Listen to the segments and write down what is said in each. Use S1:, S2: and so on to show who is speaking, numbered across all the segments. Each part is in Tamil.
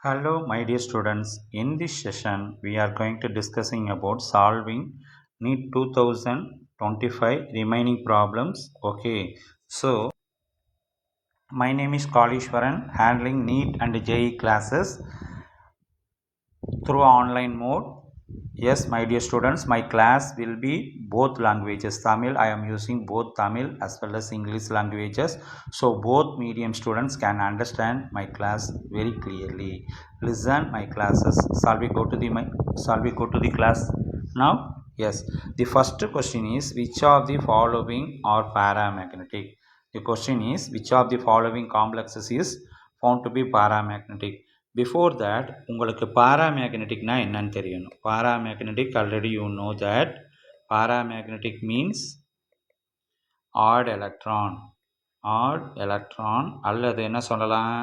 S1: Hello, my dear students. In this session, we are going to discussing about solving NEET 2025 remaining problems. Okay, so my name is Kalishwaran, handling NEET and JEE classes through online mode. Yes, my dear students, my class will be both languages. Tamil, I am using both Tamil as well as English languages. So both medium students can understand my class very clearly. Listen my classes. Shall we go to the class now? Yes. The first question is, which of the following are paramagnetic? The question is, which of the following complexes is found to be paramagnetic? Before that உங்களுக்கு பாராமேக்னெட்டிக்னா என்னன்னு தெரியணும். Paramagnetic already you know that paramagnetic means odd electron அல்லது என்ன சொல்லலாம்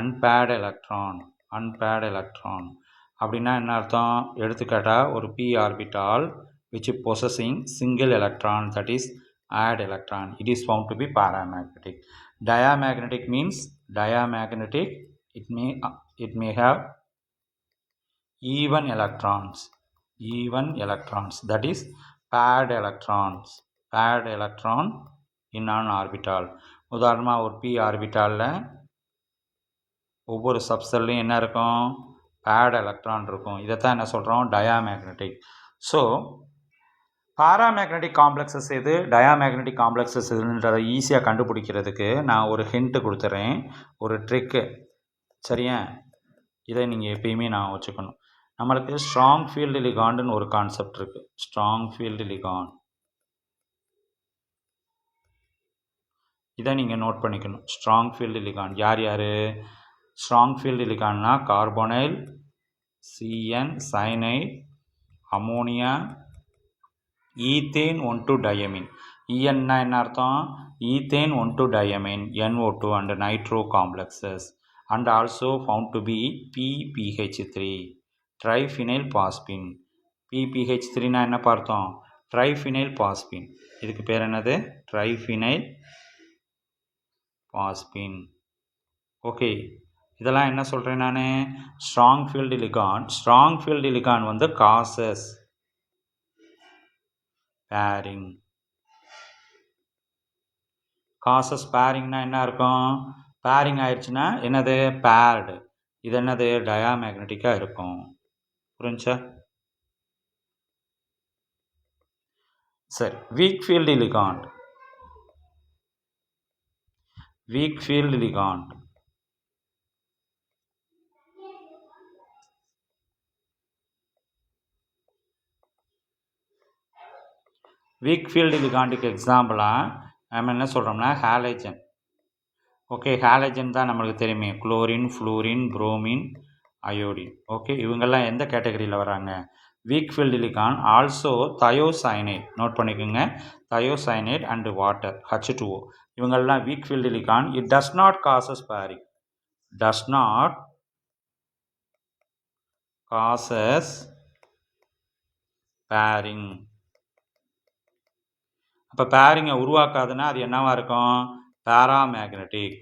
S1: அன்பேர்டு எலக்ட்ரான் அப்படின்னா என்ன அர்த்தம்? எடுத்துக்காட்டாக ஒரு p orbital which possessing single electron, that is add electron, it is found to be paramagnetic. Diamagnetic means it may have even electrons, that is paired electron in an orbital. உதாரணமாக ஒரு p ஆர்பிட்டாலில் ஒவ்வொரு சப்செல்லையும் என்ன இருக்கும்? பேட் எலக்ட்ரான் இருக்கும். இதைத்தான் என்ன சொல்கிறோம்? டயாமேக்னெட்டிக். ஸோ பாராமேக்னெட்டிக் காம்ப்ளெக்ஸஸ் எது, டயாமேக்னெட்டிக் காம்ப்ளெக்ஸஸ் எதுன்றதை ஈஸியாக கண்டுபிடிக்கிறதுக்கு நான் ஒரு ஹிண்ட்டு கொடுத்துறேன், ஒரு ட்ரிக்கு. சரியா? இதை நீங்கள் எப்பயுமே நான் வச்சுக்கணும். நம்மளுக்கு ஸ்ட்ராங் ஃபீல்டு லிகாண்டுன்னு ஒரு கான்செப்ட் இருக்குது. ஸ்ட்ராங் ஃபீல்டு லிகாண்ட், இதை நீங்கள் நோட் பண்ணிக்கணும். ஸ்ட்ராங் ஃபீல்டு லிகாண்ட் யார் யார்? ஸ்ட்ராங் ஃபீல்டு லிகாண்ட்னா carbonyl, CN cyanide, ammonia, ethane 1,2-diamine. ENனா என்ன அர்த்தம்? Ethane 1,2-diamine, NO2 and nitro complexes, and also found to be PPH3, triphenyl phosphine. PPH3னா என்ன பார்த்தோம்? triphenyl phosphine. இதுக்கு பேர் என்னது? triphenyl phosphine. ஓகே, இதெல்லாம் என்ன சொல்கிறேன் நான்? ஸ்ட்ராங் ஃபீல்டு லிகாண்ட் வந்து காசஸ் பேரிங்னா என்ன இருக்கும்? பேரிங் ஆயிடுச்சுன்னா என்னது? பேர்டு. இது என்னது? டயாமேக்னெட்டிக்காக இருக்கும். புரிஞ்சா? சரி, weak field ligand weak field லிகாண்டுக்கு எக்ஸாம்பிளாக நம்ம என்ன சொல்கிறோம்னா ஹாலஜன். ஓகே, ஹாலஜன் தான் நம்மளுக்கு தெரியுமே. Chlorine, fluorine, bromine, iodine. Okay, இவங்கெல்லாம் எந்த கேட்டகரியில் வராங்க? Weak field ligand. Also thiocyanate, note பண்ணிக்கோங்க. தயோசைனைட் அண்டு வாட்டர், H2O, இவங்கெல்லாம் weak field ligand. It does not causes pairing. அப்போ பேரிங்கை உருவாக்காதுன்னா அது என்னவா இருக்கும்? பாராமேக்னெட்டிக்.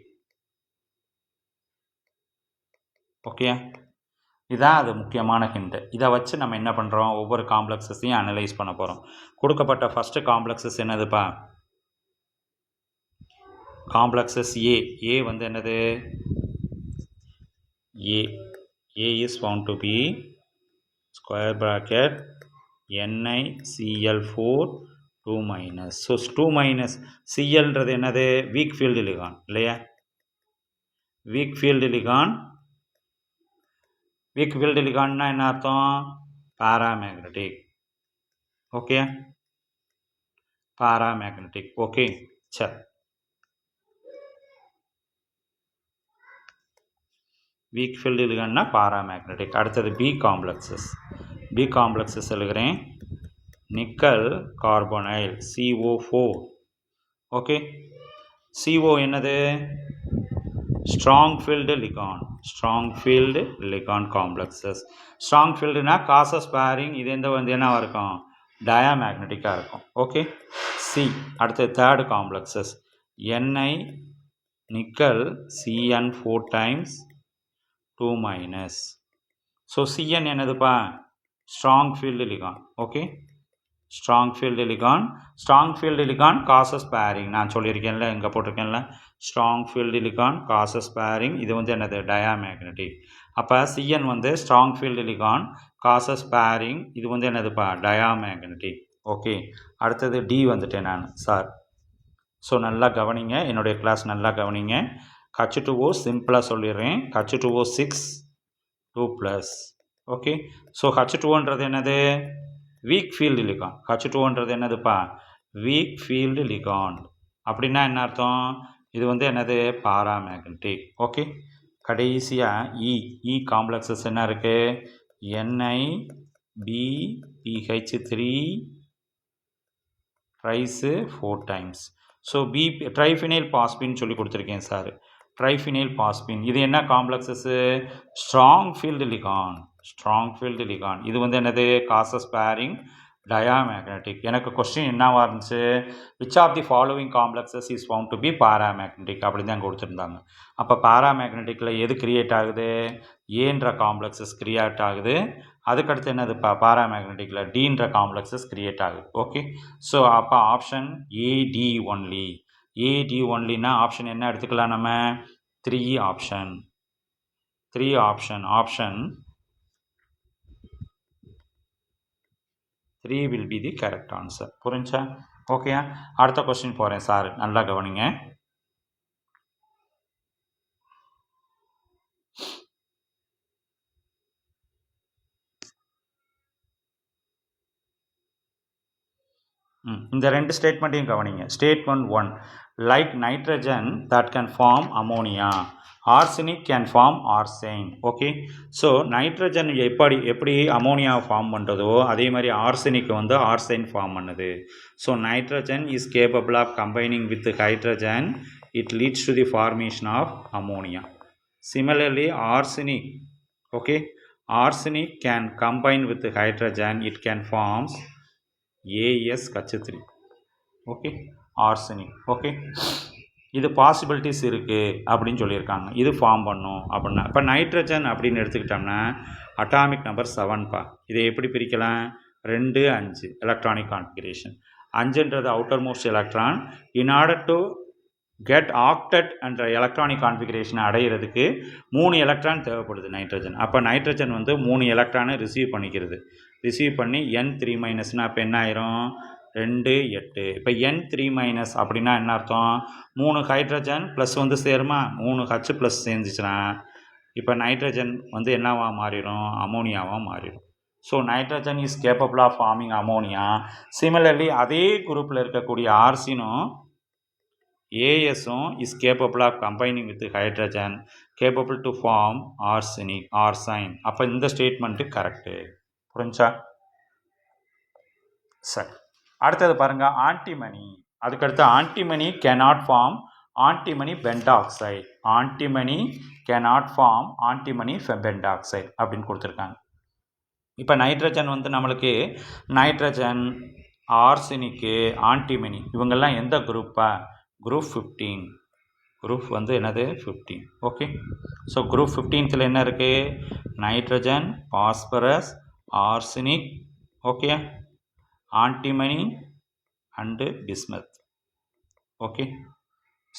S1: ஓகே, இதுதான் அது முக்கியமான ஹிண்ட். இதை வச்சு நம்ம என்ன பண்ணுறோம்? ஒவ்வொரு காம்ப்ளெக்ஸஸையும் அனலைஸ் பண்ண போகிறோம். கொடுக்கப்பட்ட ஃபஸ்ட்டு காம்ப்ளெக்ஸஸ் என்னதுப்பா? காம்ப்ளெக்ஸஸ் ஏ வந்து என்னது? A is found to be square bracket NiCl4 2-. So 2-. Clன்றது என்னது? வீக் ஃபீல்டு லிகாண்ட் இல்லையா? வீக் ஃபீல்டு லிகாண்ட்னா என்ன அர்த்தம்? பாராமேக்னெட்டிக். Okay, paramagnetic. ஓகே, சரி. வீக் ஃபீல்டு லிகாண்ட்னா பாராமேக்னெட்டிக். அடுத்தது பி காம்ப்ளெக்ஸஸ் எழுதுகிறேன். Nickel carbonyl, CO4. Okay, CO என்னது? Strong field ligand complexes. Strong ஃபீல்டுனா காசஸ் பேரிங். இது எந்த வந்து என்னவா இருக்கும்? டயாமேக்னெட்டிக்காக இருக்கும். Okay, C. அடுத்து third complexes Ni nickel CN 4 times 2 minus. So Cn என்னதுப்பா strong field ligand. Okay, strong field ligand causes pairing. நான் சொல்லியிருக்கேன்ல இங்கே போட்டிருக்கேன்ல strong field ligand causes pairing. இது வந்து என்னது diamagnetic. அப்போ Cn வந்து strong field ligand causes pairing. இது வந்து என்னதுப்பா diamagnetic. ஓகே, அடுத்தது டி வந்துட்டேன் நான் சார். ஸோ நல்லா கவனிங்க, என்னுடைய கிளாஸ் நல்லா கவனிங்க. H2O சிம்பிளாக சொல்லிடுறேன். H2O 6 2+. ஓகே, ஸோ H2Oன்றது என்னது வீக் ஃபீல்டு லிகாண்ட். H2Oன்றது என்னதுப்பா வீக் ஃபீல்டு லிகாண்ட். அப்படின்னா என்ன அர்த்தம், இது வந்து என்னது பாராமேக்னட்டிக். ஓகே, கடைசியாக இ காம்ப்ளெக்ஸஸ் என்ன இருக்குது NiBPH3 rice 4 times. So triphenyl phosphine சொல்லி கொடுத்துருக்கேன் சார். ட்ரைஃபினைல் பாஸ்பின் இது என்ன காம்ப்ளெக்ஸஸ்ஸு ஸ்ட்ராங் ஃபீல்டு லிகாண்ட். இது வந்து என்னது காசஸ் பேரிங் டயாமேக்னட்டிக். எனக்கு கொஸ்டின் என்னவா இருந்துச்சு, which of the following complexes is found to be paramagnetic அப்படின்னு தான் கொடுத்துருந்தாங்க. அப்போ பாராமேக்னட்டிக்கில் எது கிரியேட் ஆகுது, ஏன்ற காம்ப்ளெக்ஸஸ் கிரியேட் ஆகுது. அதுக்கடுத்து என்னது பாராமேக்னட்டிக்கில் டீன்ற காம்ப்ளெக்ஸஸ் கிரியேட் ஆகுது. ஓகே, ஸோ அப்போ ஆப்ஷன் ஏடி ஒன்லினா ஆப்ஷன் என்ன எடுத்துக்கலாம் நம்ம 3 option. Option 3 will be the correct answer. புரிஞ்சா? ஓகேயா, அடுத்த கொஸ்டின் போகிறேன் சார், நல்லா கவனிங்க. இந்த ரெண்டு ஸ்டேட்மெண்ட்டையும் கவனிங்க. Statement 1, like nitrogen that can form ammonia, arsenic can form arsine. Okay, so nitrogen எப்படி அமோனியா ஃபார்ம் பண்ணுறதோ அதே மாதிரி ஆர்சனிக் வந்து ஆர்சைன் ஃபார்ம் பண்ணுது. So nitrogen is capable of combining with hydrogen, it leads to the formation of ammonia. Similarly arsenic, okay, arsenic can combine with hydrogen, it can forms AsH3. Okay, arsenic. Okay, இது பாசிபிலிட்டிஸ் இருக்குது அப்படின்னு சொல்லியிருக்காங்க, இது ஃபார்ம் பண்ணும் அப்படின்னா. இப்போ நைட்ரஜன் அப்படின்னு எடுத்துக்கிட்டோம்னா அட்டாமிக் நம்பர் 7பா. இதை எப்படி பிரிக்கலாம், 2 5 எலக்ட்ரானிக் கான்ஃபிகரேஷன். 5ன்றது outer most electron. In order to get octet என்ற எலக்ட்ரானிக் கான்ஃபிகரேஷனை அடையிறதுக்கு 3 எலக்ட்ரான் தேவைப்படுது நைட்ரஜன். அப்போ நைட்ரஜன் வந்து 3 எலக்ட்ரானை ரிசீவ் பண்ணிக்கிறது. ரிசீவ் பண்ணி N3- அப்போ என்ன ஆயிரும் 2 8. இப்போ N3- அப்படின்னா என்ன அர்த்தம், 3 ஹைட்ரஜன் ப்ளஸ் வந்து சேருமா, 3 H ப்ளஸ் சேர்ந்துச்சுன்னா இப்போ நைட்ரஜன் வந்து என்னவா மாறிடும், அமோனியாவாக மாறிடும். So nitrogen is capable of forming ammonia. Similarly அதே குரூப்பில் இருக்கக்கூடிய ஆர்சினும் ASும் is capable of combining with hydrogen, capable to form arsenic arsine. அப்போ இந்த ஸ்டேட்மெண்ட்டு கரெக்டு. புரிஞ்சா? சரி, அடுத்தது பாருங்கள் ஆன்டிமனி. அதுக்கடுத்து antimony cannot form antimony pentoxide. Antimony cannot form antimony pentoxide அப்படின்னு கொடுத்துருக்காங்க. இப்போ நைட்ரஜன் வந்து நம்மளுக்கு நைட்ரஜன், ஆர்சனிக்கு, ஆன்டிமனி இவங்கெல்லாம் எந்த குரூப்பா, குரூப் 15. குரூப் வந்து என்னது 15. ஓகே, ஸோ குரூப் 15த்தில் என்ன இருக்குது, nitrogen, phosphorus, arsenic, okay, antimony and bismuth. Okay,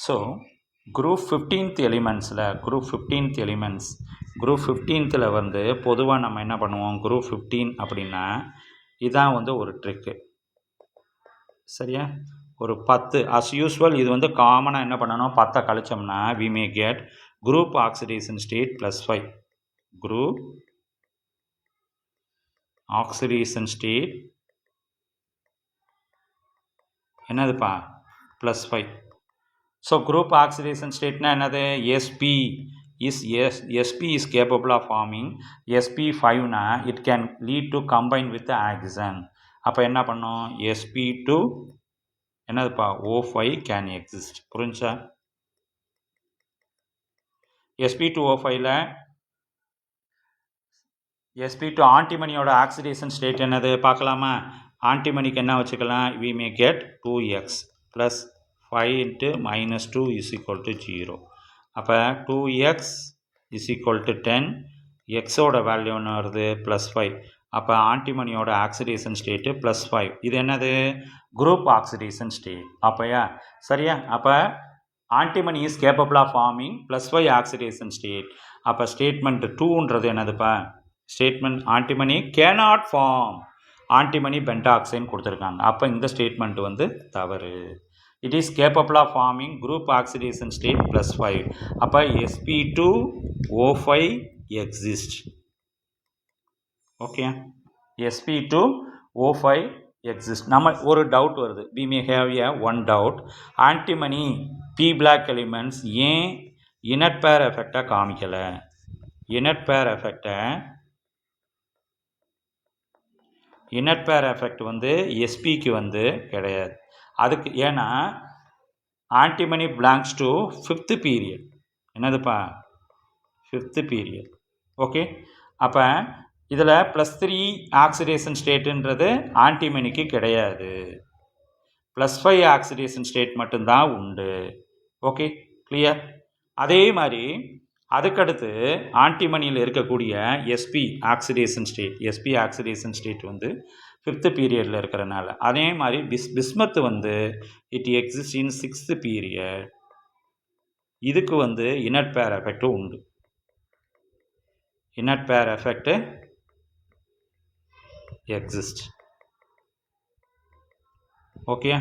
S1: so group 15th எலிமெண்ட்ஸில் குரூப் 15த்தில் வந்து பொதுவாக நம்ம என்ன பண்ணுவோம், குரூப் 15 அப்படின்னா இதான் வந்து ஒரு ட்ரிக்கு. சரியா, ஒரு 10 as usual. இது வந்து காமனாக என்ன பண்ணணும், 10 கழிச்சோம்னா we may get group oxidation state +5. group oxidation state என்னதுப்பா +5. ஸோ குரூப் ஆக்சிடேஷன் ஸ்டேட்னா என்னது, SP is capable of forming sp5னா it can lead to combine with the oxygen. அப்போ என்ன பண்ணோம், sp2 என்னதுப்பா O5 can exist. புரிஞ்சா? sp2O5ல sp2 ஆன்டிமனியோட ஆக்சிடேஷன் ஸ்டேட் என்னது பார்க்கலாமா. ஆன்டிமனிக்கு என்ன வச்சுக்கலாம், we may get 2x + 5 × -2 = 0. அப்போ 2x இஸ் ஈக்குவல் டு 10. எக்ஸோட வேல்யூ என்ன வருது +5. அப்போ ஆன்டிமனியோட ஆக்சிடேஷன் ஸ்டேட்டு +5. இது என்னது குரூப் ஆக்சிடேஷன் ஸ்டேட். அப்போயா சரியா? அப்போ antimony is capable of forming +5 oxidation state. அப்போ ஸ்டேட்மெண்ட் 2ன்றது என்னதுப்பா? Statement antimony cannot form antimony pentoxide கொடுத்துருக்காங்க. அப்போ இந்த ஸ்டேட்மெண்ட் வந்து தவறு. It is capable of forming group oxidation state +5. அப்போ sp2O5 exist. Okay, sp2O5 exist. நம்ம ஒரு டவுட் வருது. we may have a one doubt. Antimony p black elements ஏன் இனட் பேர் எஃபெக்டை காமிக்கலை? இனட் பேர் எஃபெக்ட் வந்து sp-க்கு வந்து கிடையாது. அதுக்கு ஏன்னா antimony belongs to 5th period. என்னதுப்பா? 5th period. ஓகே, அப்போ இதில் +3 ஆக்சிடேஷன் ஸ்டேட்டுன்றது ஆன்டிமனிக்கு கிடையாது. +5 ஆக்சிடேஷன் ஸ்டேட் மட்டும்தான் உண்டு. Okay, clear? அதே மாதிரி அதுக்கடுத்து ஆன்டிமனியில் இருக்கக்கூடிய sp ஆக்சிடேஷன் ஸ்டேட் வந்து 5th பீரியடில் இருக்கிறனால, அதே மாதிரி பிஸ்மத் வந்து it exist in 6th period. இதுக்கு வந்து இனட் பேர் எஃபெக்டும் உண்டு. Inert pair effect exist. Okay,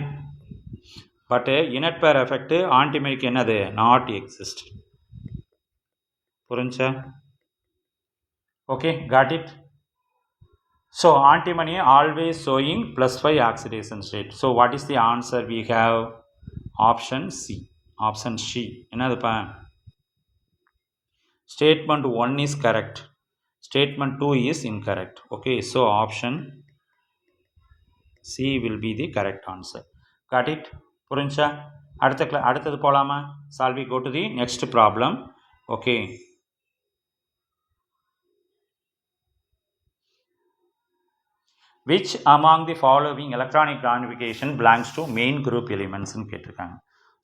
S1: but inert pair effect ஆன்டிமனிக்கு என்னது? Not exist. புரிஞ்சா? Okay, got it? So antimony always showing +5 oxidation state. So what is the answer we have? Option C. Option C. என்னதுப்பா? Statement 1 is correct. Statement 2 is incorrect. Okay, so option C will be the correct answer. Got it? புரிஞ்சா? அடுத்தது போலாமா? Shall we go to the next problem? Okay. Which among the following electronic identification belongs to main group elements ன்னு கேட்டிருக்காங்க.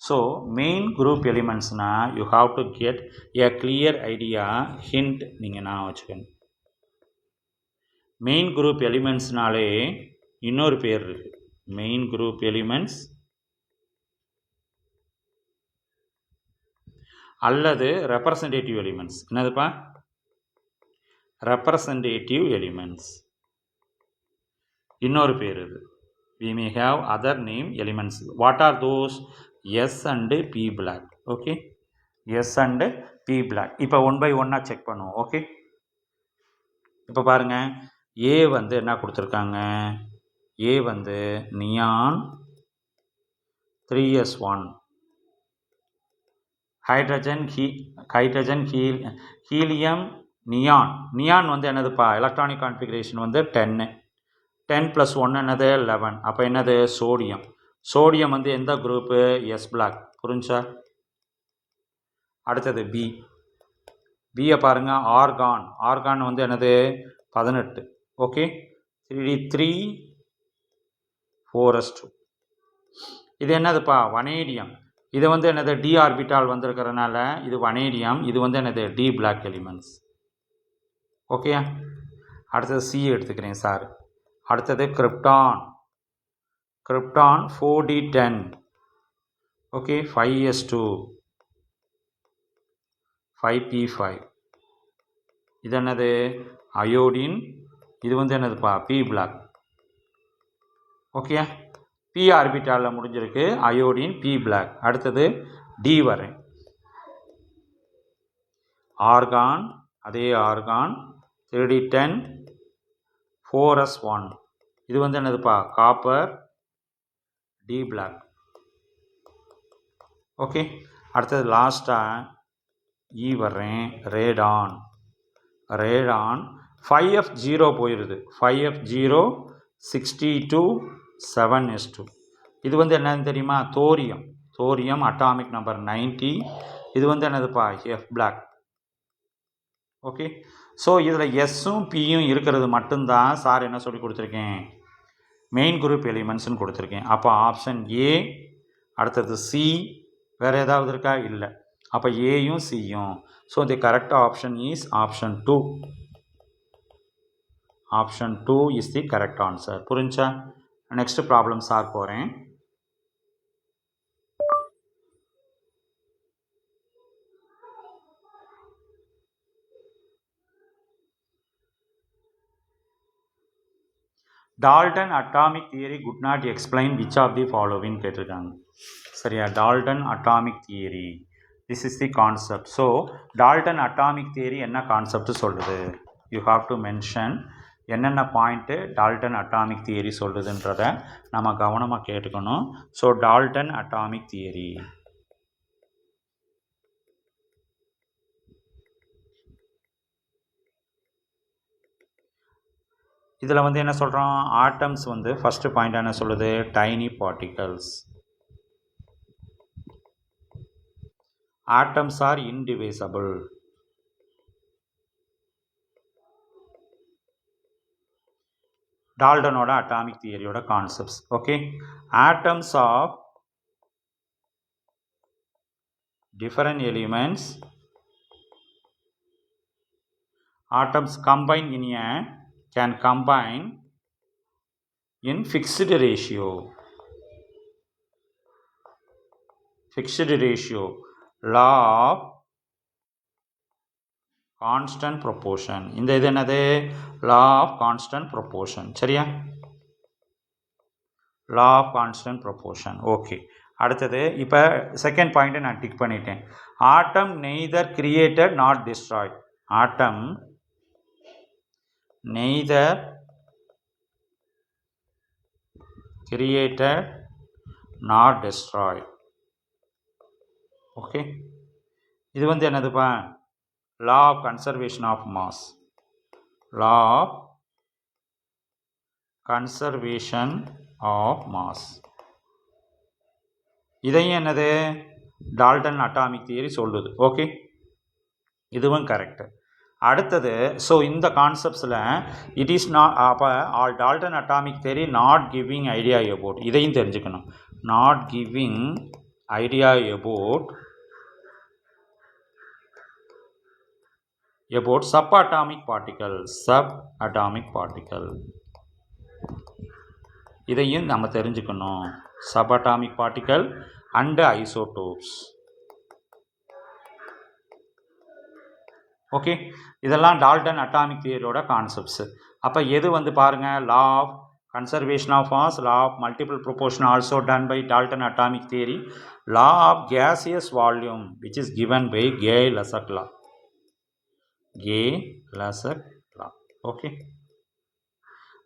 S1: ஸோ மெயின் குரூப் எலிமெண்ட்ஸ்னால் you have to get a clear idea, hint நீங்கள் நான் வச்சுக்கணும். மெயின் குரூப் எலிமெண்ட்ஸ்னாலே இன்னொரு பேர் இருக்குது. மெயின் குரூப் எலிமெண்ட்ஸ் அல்லது ரெப்ரசன்டேட்டிவ் எலிமெண்ட்ஸ். என்னதுப்பா? ரெப்ரசன்டேட்டிவ் எலிமெண்ட்ஸ் இன்னொரு பேர் இது. we may have other name elements. what are those? S and P black. okay, S and P black. இப்போ 1 by 1 செக் பண்ணுவோம். ஓகே, இப்போ பாருங்க, A வந்து என்ன கொடுத்துருக்காங்க? A வந்து neon 3s1, hydrogen helium neon வந்து என்னதுப்பா? எலக்ட்ரானிக் கான்ஃபிகரேஷன் வந்து 10 + 1 என்னது? 11. அப்போ என்னது? சோடியம் வந்து எந்த குரூப்பு? S black. புரிஞ்சா? அடுத்தது பியை பாருங்கள், ஆர்கான் வந்து என்னது? 18. Okay, 3d3 4s2. இது என்னதுப்பா? வனேடியம். இது வந்து என்னது? டி ஆர்பிட்டால் வந்திருக்கிறதுனால இது வனேடியம். இது வந்து என்னது? D block elements. ஓகே, அடுத்தது சி எடுத்துக்கிறேன் சார். அடுத்தது krypton 4d10. Okay, 5s2 5p5. இது என்னது? அயோடின். இது வந்து என்னதுப்பா? P block. ஓகே, பி ஆர்பிட்டாலில் முடிஞ்சிருக்கு. Iodine P block. அடுத்தது டி வரேன். ஆர்கான், அதே ஆர்கான் 3d10 4s1. இது வந்து என்னதுப்பா? Copper D black. ஓகே, அடுத்தது லாஸ்ட்டாக இ வர்றேன். ரேடான் 5f0 போயிடுது. 5f0 62 7s2. இது வந்து என்னன்னு தெரியுமா? Thorium atomic number 90. இது வந்து என்னதுப்பா? F block. ஓகே, ஸோ இதில் எஸ்ஸும் பியும் இருக்கிறது மட்டும்தான் சார் என்ன சொல்லி கொடுத்துருக்கேன்? மெயின் குரூப் எலிமெண்ட்ஸ்னு கொடுத்துருக்கேன். அப்போ ஆப்ஷன் ஏ. அடுத்தது சி. வேறு ஏதாவது இருக்கா? இல்லை. அப்போ ஏயும் சியும். So the correct option is option 2. Option 2 is the correct answer. புரிஞ்சா? நெக்ஸ்ட் ப்ராப்ளம் சார் போகிறேன். Dalton atomic theory could not explain which of the following கேட்டிருக்காங்க. சரியா? Dalton atomic theory, this is the concept. So Dalton atomic theory என்ன கான்செப்ட் சொல்லுது? You have to mention என்னென்ன பாயிண்ட்டு டால்டன் அட்டாமிக் தியரி சொல்லுதுன்றத நம்ம கவனமாக கேட்டுக்கணும். ஸோ டால்டன் அட்டாமிக் தியரி, இதில் வந்து என்ன சொல்கிறோம்? ஆட்டம்ஸ் வந்து ஃபஸ்ட்டு பாயிண்ட் என்ன சொல்லுது? Tiny particles. Atoms are indivisible. டால்டனோட அட்டாமிக் தியரியோட concepts. Okay, atoms of different elements, atoms combine in a can combine in fixed ratio. Law of constant proportion. இந்த இது என்னது? law of constant proportion. சரியா? law of constant proportion. Okay, அடுத்தது இப்போ செகண்ட் பாயிண்ட்டை நான் டிக் பண்ணிட்டேன். Atom neither created not destroyed. Atom neither created not destroyed. Okay, இது வந்து என்னதுப்பா? Law of conservation of mass. Law of conservation of mass. இதையும் என்னது? டால்டன் அட்டாமிக் தியரி சொல்லுது. ஓகே, இதுவும் கரெக்டு. அடுத்தது, ஸோ இந்த கான்செப்ட்ஸில் இட் இஸ் நாட், அப்போ all Dalton atomic theory not giving idea about, இதையும் தெரிஞ்சுக்கணும். Not giving idea about sub atomic particle. Sub atomic particle இதையும் நம்ம தெரிஞ்சுக்கணும். Subatomic particle and isotopes. Okay, இதெல்லாம் டால்டன் அட்டாமிக் தியரியோட கான்செப்ட்ஸு. அப்போ எது வந்து பாருங்கள்? Law of conservation of mass, law of multiple proportion also done by Dalton atomic theory, law of gaseous volume which is given by Gay Lussac law. Gay Lussac law. Okay,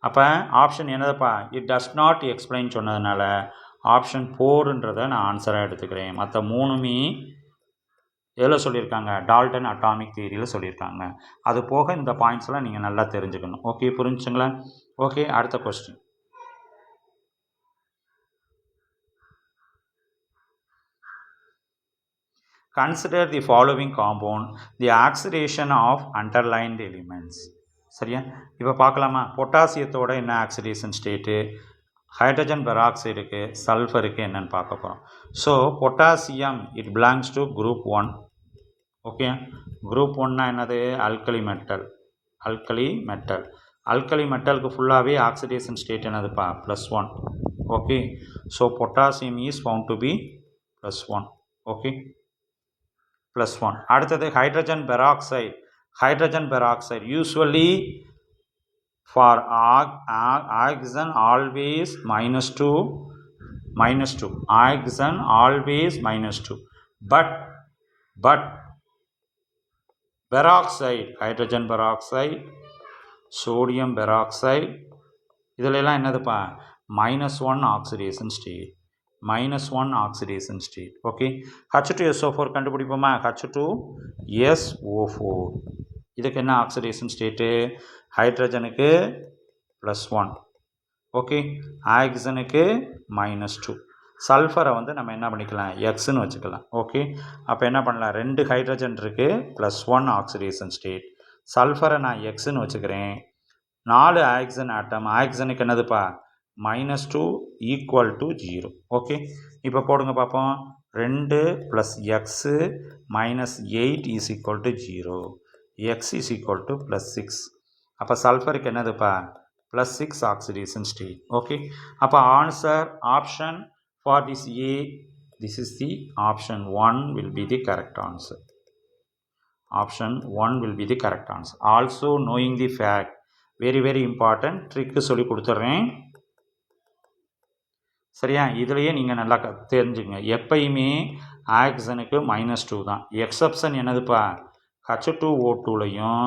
S1: அப்போ ஆப்ஷன் என்னதுப்பா? இட் டஸ் நாட் எக்ஸ்பிளைன் சொன்னதுனால ஆப்ஷன் 4ன்றதை நான் ஆன்சராக எடுத்துக்கிறேன். மற்ற மூணுமே எதில் சொல்லியிருக்காங்க? டால்டன் அட்டாமிக் தியரியில் சொல்லியிருக்காங்க. அது போக இந்த பாயிண்ட்ஸ்லாம் நீங்கள் நல்லா தெரிஞ்சுக்கணும். ஓகே, புரிஞ்சுங்களா? ஓகே, அடுத்த question. Consider the following compound, the oxidation of underlined elements. சரியா? இப்போ பார்க்கலாமா? பொட்டாசியத்தோட என்ன ஆக்சிடேஷன் ஸ்டேட்டு, ஹைட்ரஜன் பெராக்சைடுக்கு, சல்ஃபருக்கு என்னன்னு பார்க்க போகிறோம். So potassium it belongs to group 1. Okay, group 1னா என்னது? Alkali metal. அல்கலி மெட்டலுக்கு ஃபுல்லாகவே ஆக்சிடேஷன் ஸ்டேட் என்னதுப்பா? +1. Okay, so potassium is found to be +1. Okay, +1. அடுத்தது hydrogen peroxide usually for oxygen always -2, oxygen always -2, but peroxide, hydrogen peroxide, sodium peroxide இதிலெல்லாம் என்னதுப்பா? -1 oxidation state. -1 oxidation state. Okay, H2SO4 கண்டுபிடிப்போமா? H2SO4 இதுக்கு என்ன ஆக்சிடேஷன் ஸ்டேட்டு? ஹைட்ரஜனுக்கு +1. ஓகே, ஆக்சிஜனுக்கு -2. சல்ஃபரை வந்து நம்ம என்ன பண்ணிக்கலாம்? எக்ஸ்ன்னு வச்சுக்கலாம். ஓகே, அப்போ என்ன பண்ணலாம்? 2 ஹைட்ரஜன் இருக்குது, +1 ஆக்சிடேஷன் ஸ்டேட். சல்ஃபரை நான் எக்ஸ்ன்னு வச்சுக்கிறேன். 4 ஆக்சிஜன் ஆட்டம். ஆக்சிஜனுக்கு என்னதுப்பா? -2 = 0. ஓகே, இப்போ போடுங்க பார்ப்போம். 2 + x - 8 is equal to 0. x is equal to +6. அப்போ சல்ஃபருக்கு என்னதுப்பா +6 oxidation state. Okay. அப்போ answer option for this A, this is the option 1 will be the correct answer. Option 1 will be the correct answer. Also knowing the fact, very very important trick சொல்லி கொடுத்துட்றேன். சரியா, இதுலேயே நீங்கள் நல்லா தெரிஞ்சுங்க. எப்பயுமே ஆக்சிஜனுக்கு -2 தான். எக்ஸப்ஷன் என்னதுப்பா H2O2லையும்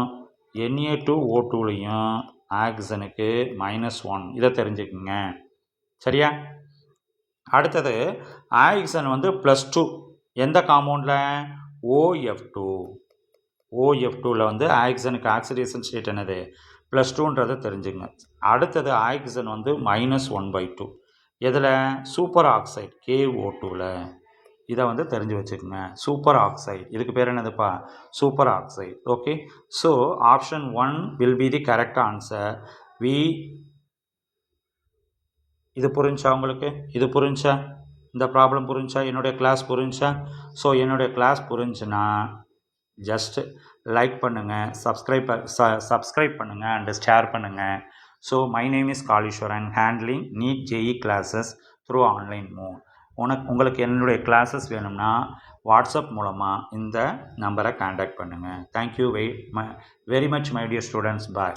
S1: Na2O2லையும் ஆக்சிஜனுக்கு -1. இதை தெரிஞ்சுக்குங்க. சரியா, அடுத்தது ஆக்சிஜன் வந்து +2 எந்த காம்பவுண்டில் OF2. OF2வில் வந்து ஆக்சிஜனுக்கு ஆக்சிடேஷன் ஸ்டேட் என்னது +2ன்றதை தெரிஞ்சுங்க. அடுத்தது ஆக்சிஜன் வந்து -1/2 எதில் சூப்பர் ஆக்சைடு KO2வில். இதை வந்து தெரிஞ்சு வச்சுக்கோங்க. சூப்பர் ஆக்சைடு, இதுக்கு பேர் என்னதுப்பா super oxide. Okay, so option 1 will be the correct answer. இது புரிஞ்சா உங்களுக்கு? இது புரிஞ்சா? இந்த ப்ராப்ளம் புரிஞ்சா? என்னுடைய கிளாஸ் புரிஞ்சா? ஸோ என்னுடைய கிளாஸ் புரிஞ்சுன்னா ஜஸ்ட் லைக் பண்ணுங்கள், சப்ஸ்கிரைப் பண்ணுங்கள் அண்ட் ஷேர் பண்ணுங்கள். So my name is Kaleeswaran, handling NEET JEE classes through online mode. உங்களுக்கு என்னுடைய கிளாஸஸ் வேணும்னா வாட்ஸ்அப் மூலமாக இந்த நம்பரை கான்டாக்ட் பண்ணுங்கள். Thank you very much my dear students. Bye.